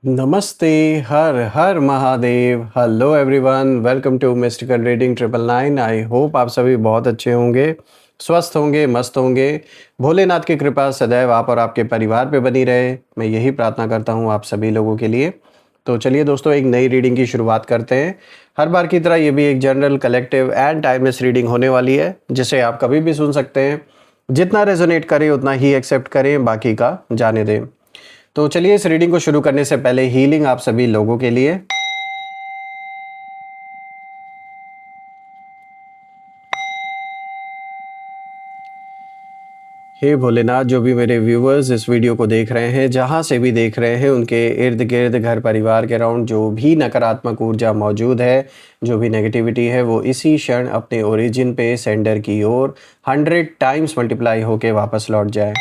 नमस्ते, Har Har Mahadev. Hello everyone, welcome to mystical reading 999। I hope आप सभी बहुत अच्छे होंगे, स्वस्थ होंगे, मस्त होंगे। भोलेनाथ की कृपा सदैव आप और आपके परिवार पे बनी रहे, मैं यही प्रार्थना करता हूँ आप सभी लोगों के लिए। तो चलिए दोस्तों, एक नई रीडिंग की शुरुआत करते हैं। हर बार की तरह ये भी एक general, collective and timeless reading होने वाली है, जिसे आप कभी भी सुन सकते हैं। जितना रेजोनेट करें उतना ही एक्सेप्ट करें, बाकी का जाने दें। तो चलिए इस रीडिंग को शुरू करने से पहले हीलिंग आप सभी लोगों के लिए। हे भोलेनाथ, जो भी मेरे व्यूअर्स इस वीडियो को देख रहे हैं, जहां से भी देख रहे हैं, उनके इर्द गिर्द, घर परिवार के अराउंड जो भी नकारात्मक ऊर्जा मौजूद है, जो भी नेगेटिविटी है, वो इसी क्षण अपने ओरिजिन पे सेंडर की ओर 100 टाइम्स मल्टीप्लाई होके वापस लौट जाए।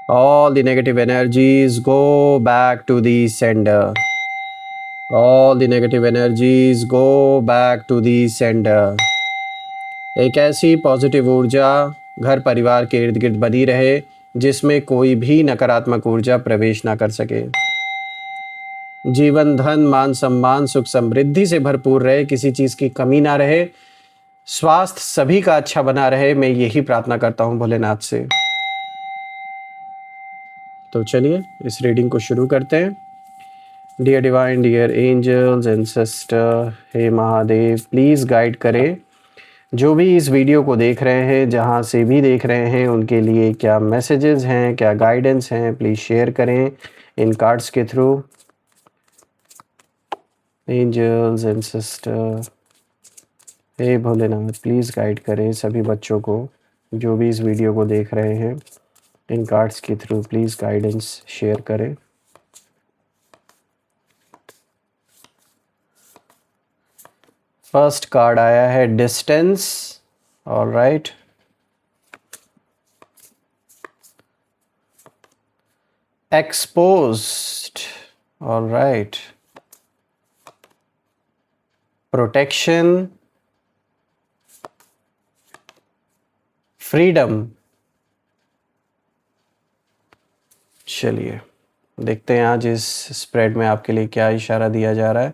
All the negative energies go back to the sender. All the negative energies go back to the sender. एक ऐसी पॉजिटिव ऊर्जा घर परिवार के इर्द गिर्द बनी रहे जिसमें कोई भी नकारात्मक ऊर्जा प्रवेश ना कर सके। जीवन, धन, मान सम्मान, सुख समृद्धि से भरपूर रहे, किसी चीज़ की कमी ना रहे, स्वास्थ्य सभी का अच्छा बना रहे, मैं यही प्रार्थना करता हूँ भोलेनाथ से। तो चलिए इस रीडिंग को शुरू करते हैं। Dear divine, dear angels and sister, हे महादेव, प्लीज़ गाइड करें जो भी इस वीडियो को देख रहे हैं, जहाँ से भी देख रहे हैं, उनके लिए क्या मैसेजेस हैं, क्या गाइडेंस हैं, प्लीज़ शेयर करें इन कार्ड्स के थ्रू। एंजल्स एंड सिस्टर, हे भोलेनाथ, प्लीज़ गाइड करें सभी बच्चों को जो भी इस वीडियो को देख रहे हैं, इन कार्ड्स के थ्रू प्लीज़ गाइडेंस शेयर करें। फर्स्ट कार्ड आया है distance. Alright, exposed. Alright, protection, freedom. चलिए देखते हैं आज इस स्प्रेड में आपके लिए क्या इशारा दिया जा रहा है।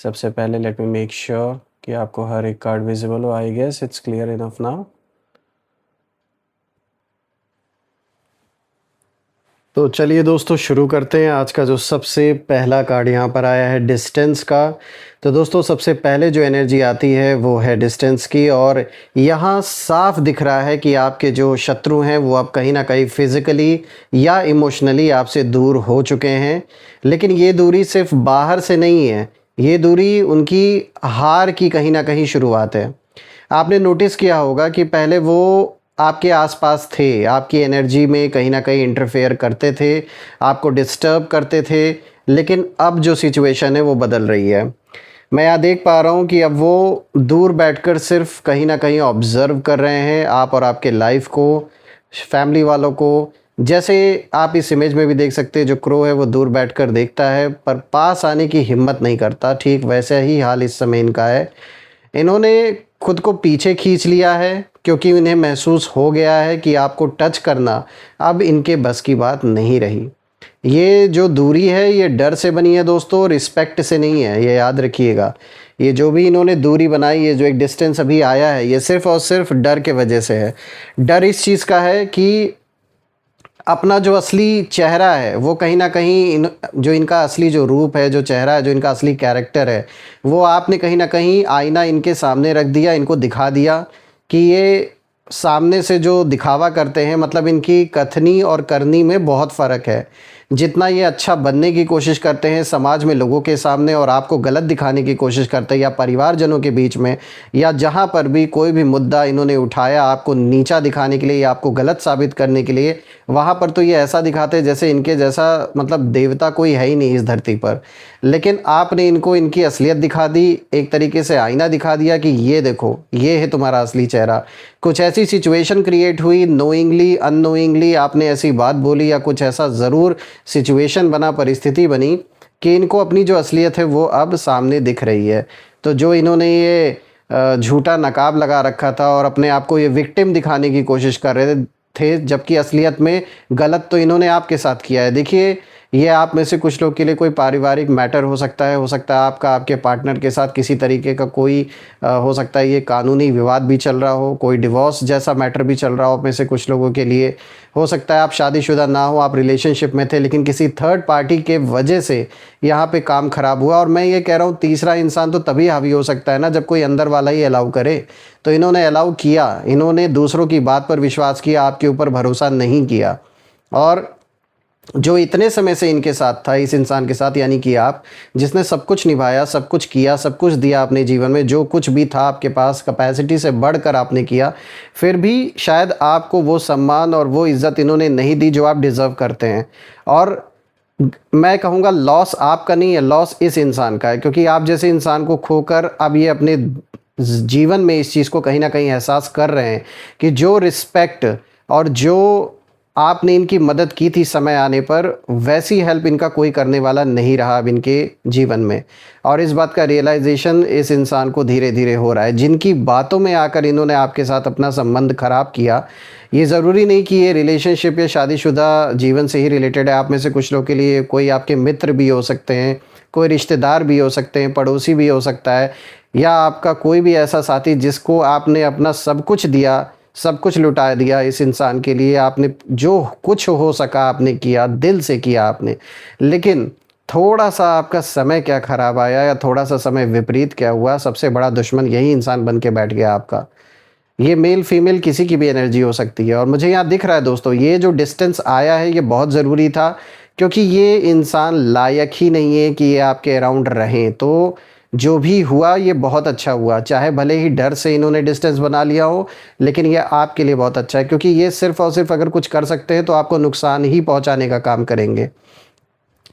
सबसे पहले लेट मी मेक श्योर कि आपको हर एक कार्ड विजिबल हो। I guess it's clear enough now. तो चलिए दोस्तों शुरू करते हैं। आज का जो सबसे पहला कार्ड यहाँ पर आया है डिस्टेंस का। तो दोस्तों सबसे पहले जो एनर्जी आती है वो है डिस्टेंस की, और यहाँ साफ दिख रहा है कि आपके जो शत्रु हैं वो अब कहीं ना कहीं फिज़िकली या इमोशनली आपसे दूर हो चुके हैं। लेकिन ये दूरी सिर्फ बाहर से नहीं है, ये दूरी उनकी हार की कहीं ना कहीं शुरुआत है। आपने नोटिस किया होगा कि पहले वो आपके आसपास थे, आपकी एनर्जी में कहीं ना कहीं इंटरफेयर करते थे, आपको डिस्टर्ब करते थे, लेकिन अब जो सिचुएशन है वो बदल रही है। मैं यहाँ देख पा रहा हूँ कि अब वो दूर बैठकर सिर्फ कहीं ना कहीं ऑब्ज़र्व कर रहे हैं आप और आपके लाइफ को, फैमिली वालों को। जैसे आप इस इमेज में भी देख सकते हैं, जो क्रो है वो दूर बैठकर देखता है पर पास आने की हिम्मत नहीं करता। ठीक वैसा ही हाल इस समय इनका है। इन्होंने खुद को पीछे खींच लिया है क्योंकि इन्हें महसूस हो गया है कि आपको टच करना अब इनके बस की बात नहीं रही। ये जो दूरी है ये डर से बनी है दोस्तों, रिस्पेक्ट से नहीं है, ये याद रखिएगा। ये जो भी इन्होंने दूरी बनाई, ये जो एक डिस्टेंस अभी आया है, ये सिर्फ़ और सिर्फ डर के वजह से है। डर इस चीज़ का है कि अपना जो असली चेहरा है वो कहीं ना कहीं जो इनका असली जो रूप है, जो चेहरा है, जो इनका असली कैरेक्टर है, वो आपने कहीं ना कहीं आईना इनके सामने रख दिया, इनको दिखा दिया कि ये सामने से जो दिखावा करते हैं, मतलब इनकी कथनी और करनी में बहुत फ़र्क है। जितना ये अच्छा बनने की कोशिश करते हैं समाज में लोगों के सामने, और आपको गलत दिखाने की कोशिश करते हैं, या परिवारजनों के बीच में, या जहाँ पर भी कोई भी मुद्दा इन्होंने उठाया आपको नीचा दिखाने के लिए या आपको गलत साबित करने के लिए, वहाँ पर तो ये ऐसा दिखाते हैं जैसे इनके जैसा मतलब देवता कोई है ही नहीं इस धरती पर। लेकिन आपने इनको इनकी असलियत दिखा दी, एक तरीके से आईना दिखा दिया कि ये देखो, ये है तुम्हारा असली चेहरा। कुछ ऐसी सिचुएशन क्रिएट हुई, नोइंगली अननोइंगली आपने ऐसी बात बोली, या कुछ ऐसा ज़रूर सिचुएशन बना, परिस्थिति बनी कि इनको अपनी जो असलियत है वो अब सामने दिख रही है। तो जो इन्होंने ये झूठा नकाब लगा रखा था और अपने आप को ये विक्टिम दिखाने की कोशिश कर रहे थे, जबकि असलियत में गलत तो इन्होंने आपके साथ किया है। देखिए ये आप में से कुछ लोग के लिए कोई पारिवारिक मैटर हो सकता है आपका आपके पार्टनर के साथ किसी तरीके का कोई हो सकता है ये कानूनी विवाद भी चल रहा हो, कोई डिवोर्स जैसा मैटर भी चल रहा हो आप में से कुछ लोगों के लिए। हो सकता है आप शादीशुदा ना हो, आप रिलेशनशिप में थे, लेकिन किसी थर्ड पार्टी के वजह से यहाँ पे काम ख़राब हुआ। और मैं ये कह रहा हूँ तीसरा इंसान तो तभी हावी हो सकता है ना जब कोई अंदर वाला ही अलाउ करे। तो इन्होंने अलाउ किया, इन्होंने दूसरों की बात पर विश्वास किया, आपके ऊपर भरोसा नहीं किया। और जो इतने समय से इनके साथ था, इस इंसान के साथ, यानी कि आप, जिसने सब कुछ निभाया, सब कुछ किया, सब कुछ दिया अपने जीवन में, जो कुछ भी था आपके पास कैपेसिटी से बढ़कर आपने किया, फिर भी शायद आपको वो सम्मान और वो इज़्ज़त इन्होंने नहीं दी जो आप डिज़र्व करते हैं। और मैं कहूँगा लॉस आपका नहीं है, लॉस इस इंसान का है, क्योंकि आप जैसे इंसान को खोकर अब ये अपने जीवन में इस चीज़ को कहीं ना कहीं एहसास कर रहे हैं कि जो रिस्पेक्ट और जो आपने इनकी मदद की थी समय आने पर, वैसी हेल्प इनका कोई करने वाला नहीं रहा अब इनके जीवन में। और इस बात का रियलाइजेशन इस इंसान को धीरे धीरे हो रहा है। जिनकी बातों में आकर इन्होंने आपके साथ अपना संबंध खराब किया, ये ज़रूरी नहीं कि ये रिलेशनशिप या शादीशुदा जीवन से ही रिलेटेड है। आप में से कुछ लोग के लिए कोई आपके मित्र भी हो सकते हैं, कोई रिश्तेदार भी हो सकते हैं, पड़ोसी भी हो सकता है, या आपका कोई भी ऐसा साथी जिसको आपने अपना सब कुछ दिया, सब कुछ लुटा दिया इस इंसान के लिए। आपने जो कुछ हो सका आपने किया, दिल से किया आपने, लेकिन थोड़ा सा आपका समय क्या ख़राब आया या थोड़ा सा समय विपरीत क्या हुआ, सबसे बड़ा दुश्मन यही इंसान बन के बैठ गया आपका। ये मेल फीमेल किसी की भी एनर्जी हो सकती है। और मुझे यहाँ दिख रहा है दोस्तों, ये जो डिस्टेंस आया है ये बहुत ज़रूरी था, क्योंकि ये इंसान लायक ही नहीं है कि ये आपके अराउंड रहें। तो जो भी हुआ ये बहुत अच्छा हुआ, चाहे भले ही डर से इन्होंने डिस्टेंस बना लिया हो, लेकिन ये आपके लिए बहुत अच्छा है, क्योंकि ये सिर्फ़ और सिर्फ अगर कुछ कर सकते हैं तो आपको नुकसान ही पहुंचाने का काम करेंगे।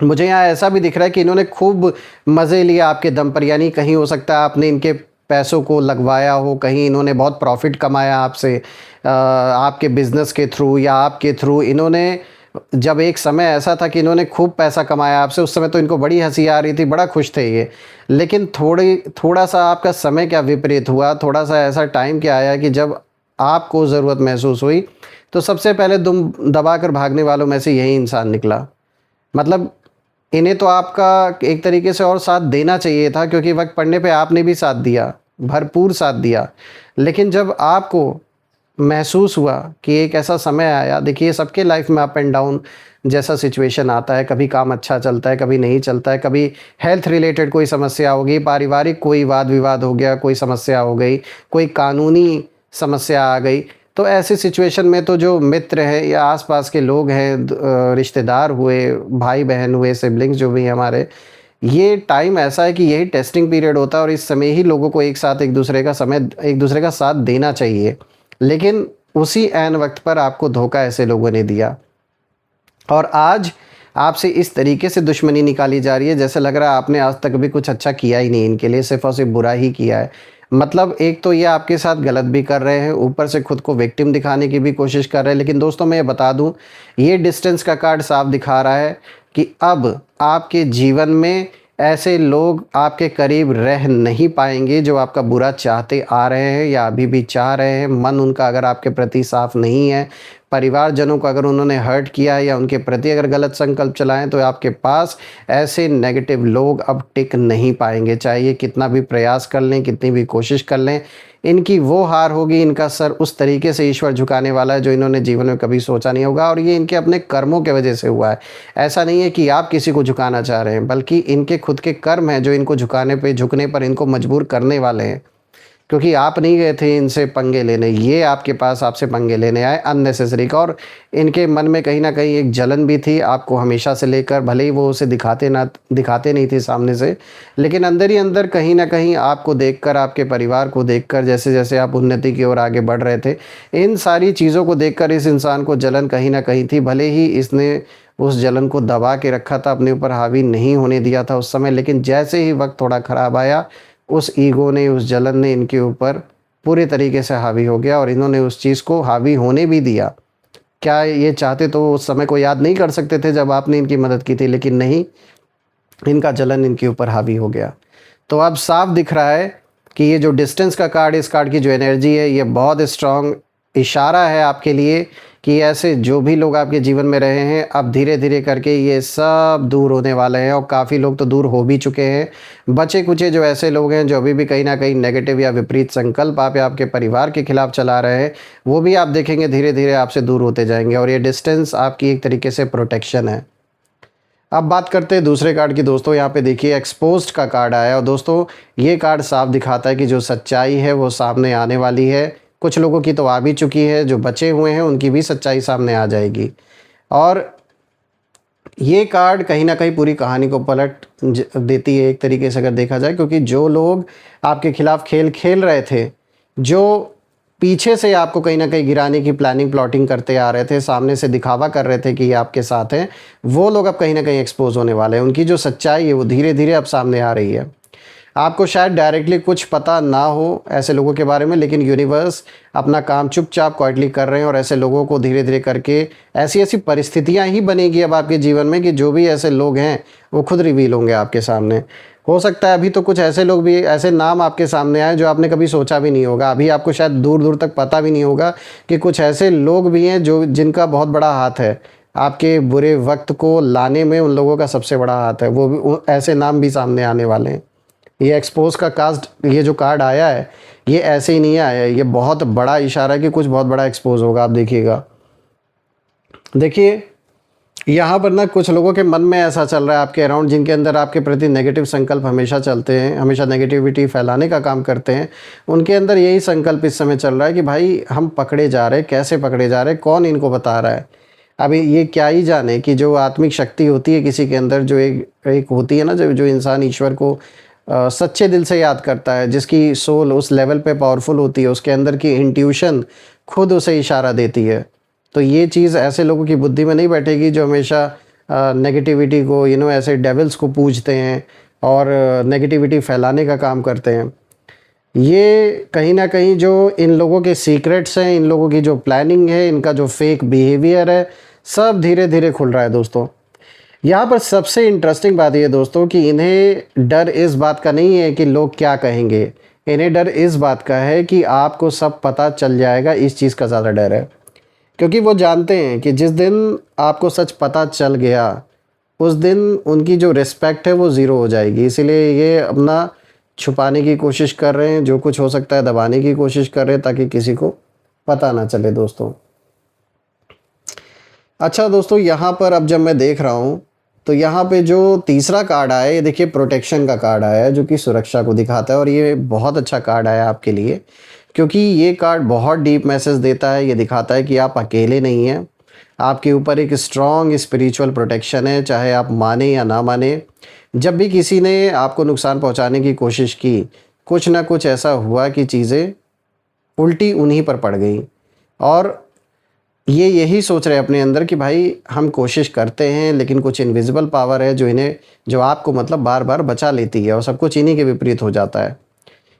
मुझे यहाँ ऐसा भी दिख रहा है कि इन्होंने खूब मज़े लिए आपके दम पर, यानी कहीं हो सकता है आपने इनके पैसों को लगवाया हो, कहीं इन्होंने बहुत प्रॉफिट कमाया आपसे, आपके बिज़नेस के थ्रू या आपके थ्रू। इन्होंने जब एक समय ऐसा था कि इन्होंने खूब पैसा कमाया आपसे, उस समय तो इनको बड़ी हंसी आ रही थी, बड़ा खुश थे ये। लेकिन थोड़ा सा आपका समय क्या विपरीत हुआ, थोड़ा सा ऐसा टाइम क्या आया कि जब आपको ज़रूरत महसूस हुई तो सबसे पहले दुम दबा कर भागने वालों में से यही इंसान निकला। मतलब इन्हें तो आपका एक तरीके से और साथ देना चाहिए था, क्योंकि वक्त पड़ने पे आपने भी साथ दिया, भरपूर साथ दिया। लेकिन जब आपको महसूस हुआ कि एक ऐसा समय आया, देखिए सबके लाइफ में अप एंड डाउन जैसा सिचुएशन आता है, कभी काम अच्छा चलता है, कभी नहीं चलता है, कभी हेल्थ रिलेटेड कोई समस्या हो गई, पारिवारिक कोई वाद विवाद हो गया, कोई समस्या हो गई, कोई कानूनी समस्या आ गई। तो ऐसी सिचुएशन में तो जो मित्र हैं या आसपास के लोग हैं, रिश्तेदार हुए, भाई बहन हुए, सिबलिंग्स जो भी हमारे, ये टाइम ऐसा है कि यही टेस्टिंग पीरियड होता है और इस समय ही लोगों को एक साथ एक दूसरे का साथ देना चाहिए। लेकिन उसी ऐन वक्त पर आपको धोखा ऐसे लोगों ने दिया, और आज आपसे इस तरीके से दुश्मनी निकाली जा रही है जैसे लग रहा है आपने आज तक भी कुछ अच्छा किया ही नहीं इनके लिए, सिर्फ और सिर्फ बुरा ही किया है। मतलब एक तो ये आपके साथ गलत भी कर रहे हैं, ऊपर से खुद को विक्टिम दिखाने की भी कोशिश कर रहे हैं। लेकिन दोस्तों मैं ये बता दूं, ये डिस्टेंस का कार्ड साफ दिखा रहा है कि अब आपके जीवन में ऐसे लोग आपके करीब रह नहीं पाएंगे जो आपका बुरा चाहते आ रहे हैं या अभी भी चाह रहे हैं। मन उनका अगर आपके प्रति साफ नहीं है, परिवारजनों को अगर उन्होंने हर्ट किया है या उनके प्रति अगर गलत संकल्प चलाएं, तो आपके पास ऐसे नेगेटिव लोग अब टिक नहीं पाएंगे। चाहे ये कितना भी प्रयास कर लें, कितनी भी कोशिश कर लें, इनकी वो हार होगी। इनका सर उस तरीके से ईश्वर झुकाने वाला है जो इन्होंने जीवन में कभी सोचा नहीं होगा, और ये इनके अपने कर्मों के वजह से हुआ है। ऐसा नहीं है कि आप किसी को झुकाना चाह रहे हैं, बल्कि इनके खुद के कर्म हैं जो इनको झुकने पर इनको मजबूर करने वाले हैं। क्योंकि आप नहीं गए थे इनसे पंगे लेने, ये आपके पास आपसे पंगे लेने आए अननेसेसरी का। और इनके मन में कहीं ना कहीं एक जलन भी थी आपको हमेशा से लेकर, भले ही वो उसे दिखाते नहीं थे सामने से, लेकिन अंदर ही अंदर कहीं ना कहीं आपको देखकर, आपके परिवार को देखकर, जैसे जैसे आप उन्नति की ओर आगे बढ़ रहे थे, इन सारी चीज़ों को देखकर इस इंसान को जलन कहीं ना कहीं थी। भले ही इसने उस जलन को दबा के रखा था, अपने ऊपर हावी नहीं होने दिया था उस समय, लेकिन जैसे ही वक्त थोड़ा ख़राब आया, उस ईगो ने, उस जलन ने इनके ऊपर पूरे तरीके से हावी हो गया, और इन्होंने उस चीज़ को हावी होने भी दिया। क्या ये चाहते तो उस समय को याद नहीं कर सकते थे जब आपने इनकी मदद की थी, लेकिन नहीं, इनका जलन इनके ऊपर हावी हो गया। तो अब साफ दिख रहा है कि ये जो डिस्टेंस का कार्ड, इस कार्ड की जो एनर्जी है, ये बहुत स्ट्रांग इशारा है आपके लिए कि ऐसे जो भी लोग आपके जीवन में रहे हैं अब धीरे धीरे करके ये सब दूर होने वाले हैं, और काफ़ी लोग तो दूर हो भी चुके हैं। बचे कुचे जो ऐसे लोग हैं जो अभी भी कहीं ना कहीं नेगेटिव या विपरीत संकल्प आप या आपके परिवार के खिलाफ चला रहे हैं, वो भी आप देखेंगे धीरे धीरे आपसे दूर होते जाएंगे, और ये डिस्टेंस आपकी एक तरीके से प्रोटेक्शन है। अब बात करते हैं दूसरे कार्ड की। दोस्तों यहाँ पे देखिए एक्सपोज्ड का कार्ड आया, और दोस्तों ये कार्ड साफ दिखाता है कि जो सच्चाई है वो सामने आने वाली है। कुछ लोगों की तो आ भी चुकी है, जो बचे हुए हैं उनकी भी सच्चाई सामने आ जाएगी। और ये कार्ड कहीं ना कहीं पूरी कहानी को पलट देती है एक तरीके से अगर देखा जाए, क्योंकि जो लोग आपके खिलाफ खेल खेल रहे थे, जो पीछे से आपको कहीं ना कहीं गिराने की प्लानिंग प्लॉटिंग करते आ रहे थे, सामने से दिखावा कर रहे थे कि ये आपके साथ हैं, वो लोग अब कहीं ना कहीं एक्सपोज होने वाले हैं। उनकी जो सच्चाई है वो धीरे धीरे अब सामने आ रही है। आपको शायद डायरेक्टली कुछ पता ना हो ऐसे लोगों के बारे में, लेकिन यूनिवर्स अपना काम चुपचाप क्वाइटली कर रहे हैं, और ऐसे लोगों को धीरे धीरे करके ऐसी ऐसी परिस्थितियां ही बनेगी अब आपके जीवन में कि जो भी ऐसे लोग हैं वो खुद रिवील होंगे आपके सामने। हो सकता है अभी तो कुछ ऐसे लोग भी, ऐसे नाम आपके सामने आए जो आपने कभी सोचा भी नहीं होगा। अभी आपको शायद दूर दूर तक पता भी नहीं होगा कि कुछ ऐसे लोग भी हैं जो जिनका बहुत बड़ा हाथ है आपके बुरे वक्त को लाने में। उन लोगों का सबसे बड़ा हाथ है, वो भी ऐसे नाम भी सामने आने वाले हैं। ये एक्सपोज का कास्ट, ये जो कार्ड आया है ये ऐसे ही नहीं आया है, ये बहुत बड़ा इशारा है कि कुछ बहुत बड़ा एक्सपोज होगा। आप देखिएगा, देखिए यहाँ पर ना कुछ लोगों के मन में ऐसा चल रहा है आपके अराउंड, जिनके अंदर आपके प्रति नेगेटिव संकल्प हमेशा चलते हैं, हमेशा नेगेटिविटी फैलाने का काम करते हैं। उनके अंदर यही संकल्प इस समय चल रहा है कि भाई हम पकड़े जा रहे हैं, कैसे पकड़े जा रहे हैं, कौन इनको बता रहा है। अभी ये क्या ही जाने कि जो आत्मिक शक्ति होती है किसी के अंदर, जो एक होती है ना, जो इंसान ईश्वर को सच्चे दिल से याद करता है, जिसकी सोल उस लेवल पे पावरफुल होती है, उसके अंदर की इंट्यूशन खुद उसे इशारा देती है। तो ये चीज़ ऐसे लोगों की बुद्धि में नहीं बैठेगी जो हमेशा नेगेटिविटी को ऐसे डेविल्स को पूजते हैं और नेगेटिविटी फैलाने का काम करते हैं। ये कहीं ना कहीं जो इन लोगों के सीक्रेट्स हैं, इन लोगों की जो प्लानिंग है, इनका जो फेक बिहेवियर है, सब धीरे धीरे खुल रहा है। दोस्तों यहाँ पर सबसे इंटरेस्टिंग बात ये दोस्तों कि इन्हें डर इस बात का नहीं है कि लोग क्या कहेंगे, इन्हें डर इस बात का है कि आपको सब पता चल जाएगा। इस चीज़ का ज़्यादा डर है, क्योंकि वो जानते हैं कि जिस दिन आपको सच पता चल गया उस दिन उनकी जो रिस्पेक्ट है वो ज़ीरो हो जाएगी। इसीलिए ये अपना छुपाने की कोशिश कर रहे हैं, जो कुछ हो सकता है दबाने की कोशिश कर रहे हैं ताकि किसी को पता ना चले। दोस्तों अच्छा दोस्तों, यहाँ पर अब जब मैं देख रहा हूँ तो यहाँ पे जो तीसरा कार्ड आया है, ये देखिए प्रोटेक्शन का कार्ड आया है जो कि सुरक्षा को दिखाता है। और ये बहुत अच्छा कार्ड आया आपके लिए, क्योंकि ये कार्ड बहुत डीप मैसेज देता है। ये दिखाता है कि आप अकेले नहीं हैं, आपके ऊपर एक स्ट्रॉन्ग स्पिरिचुअल प्रोटेक्शन है, चाहे आप माने या ना माने। जब भी किसी ने आपको नुकसान पहुंचाने की कोशिश की, कुछ ना कुछ ऐसा हुआ कि चीज़ें उल्टी उन्हीं पर पड़ गई, और ये यही सोच रहे अपने अंदर कि भाई हम कोशिश करते हैं लेकिन कुछ इनविजिबल पावर है जो आपको मतलब बार बार बचा लेती है, और सब कुछ इन्हीं के विपरीत हो जाता है।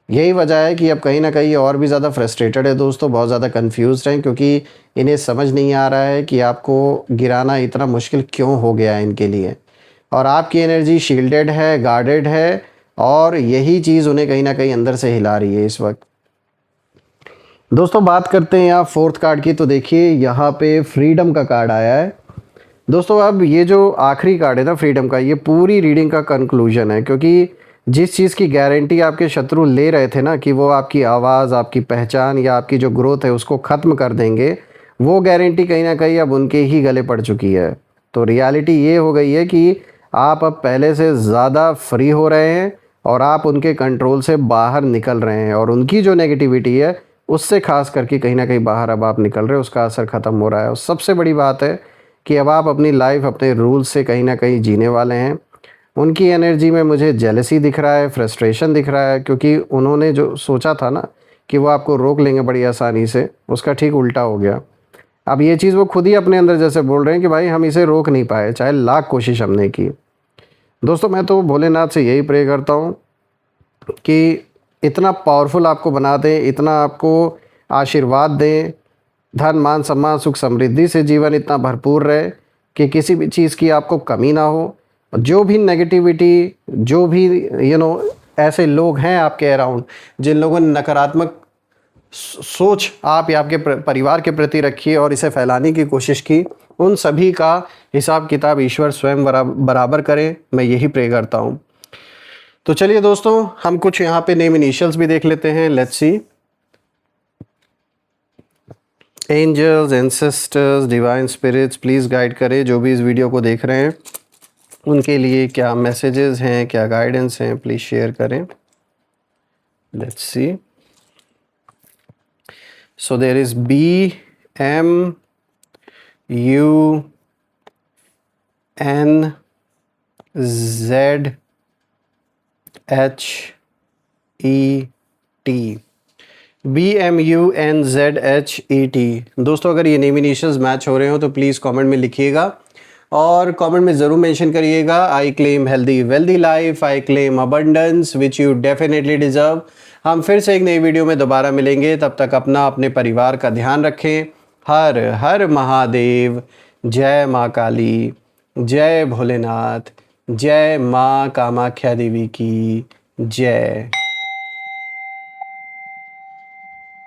यही वजह है कि अब कहीं ना कहीं और भी ज़्यादा फ्रस्ट्रेटेड है दोस्तों, बहुत ज़्यादा कंफ्यूज्ड हैं, क्योंकि इन्हें समझ नहीं आ रहा है कि आपको गिराना इतना मुश्किल क्यों हो गया है इनके लिए। और आपकी एनर्जी शील्डेड है, गार्डेड है, और यही चीज़ उन्हें कहीं ना कहीं अंदर से हिला रही है इस वक्त। दोस्तों बात करते हैं यहाँ फोर्थ कार्ड की। तो देखिए यहाँ पे फ्रीडम का कार्ड आया है। दोस्तों अब ये जो आखिरी कार्ड है ना फ्रीडम का, ये पूरी रीडिंग का कंक्लूजन है, क्योंकि जिस चीज़ की गारंटी आपके शत्रु ले रहे थे ना कि वो आपकी आवाज़, आपकी पहचान या आपकी जो ग्रोथ है उसको ख़त्म कर देंगे, वो गारंटी कहीं ना कहीं अब उनके ही गले पड़ चुकी है। तो रियलिटी ये हो गई है कि आप अब पहले से ज़्यादा फ्री हो रहे हैं, और आप उनके कंट्रोल से बाहर निकल रहे हैं, और उनकी जो नेगेटिविटी है उससे खास करके कहीं ना कहीं बाहर अब आप निकल रहे हो, उसका असर ख़त्म हो रहा है। और सबसे बड़ी बात है कि अब आप अपनी लाइफ अपने रूल से कहीं ना कहीं जीने वाले हैं। उनकी एनर्जी में मुझे जेलसी दिख रहा है, फ्रस्ट्रेशन दिख रहा है, क्योंकि उन्होंने जो सोचा था ना कि वो आपको रोक लेंगे बड़ी आसानी से, उसका ठीक उल्टा हो गया। अब ये चीज़ वो खुद ही अपने अंदर जैसे बोल रहे हैं कि भाई हम इसे रोक नहीं पाए, चाहे लाख कोशिश हमने की। दोस्तों मैं तो भोलेनाथ से यही प्रे करता हूँ कि इतना पावरफुल आपको बना दें, इतना आपको आशीर्वाद दें, धन मान सम्मान सुख समृद्धि से जीवन इतना भरपूर रहे कि किसी भी चीज़ की आपको कमी ना हो। जो भी नेगेटिविटी, जो भी ऐसे लोग हैं आपके अराउंड जिन लोगों ने नकारात्मक सोच आप या आपके परिवार के प्रति रखिए और इसे फैलाने की कोशिश की, उन सभी का हिसाब किताब ईश्वर स्वयं बराबर करे, मैं यही प्रे करता हूँ। तो चलिए दोस्तों, हम कुछ यहाँ पे नेम इनिशियल्स भी देख लेते हैं। Let's see. Angels, ancestors, divine spirits, please guide करें जो भी इस वीडियो को देख रहे हैं, उनके लिए क्या मैसेजेस हैं, क्या गाइडेंस हैं, प्लीज़ शेयर करें। Let's see. So there is BMUNZHET, BMUNZHET। दोस्तों, अगर ये नेम इनिशियल्स मैच हो रहे हो तो प्लीज़ कमेंट में लिखिएगा और कमेंट में ज़रूर मेंशन करिएगा, I claim healthy wealthy life, I claim abundance which you definitely deserve. हम फिर से एक नई वीडियो में दोबारा मिलेंगे, तब तक अपना अपने परिवार का ध्यान रखें। हर हर महादेव। जय माँ काली, जय भोलेनाथ, जय माँ कामाख्या देवी की जय।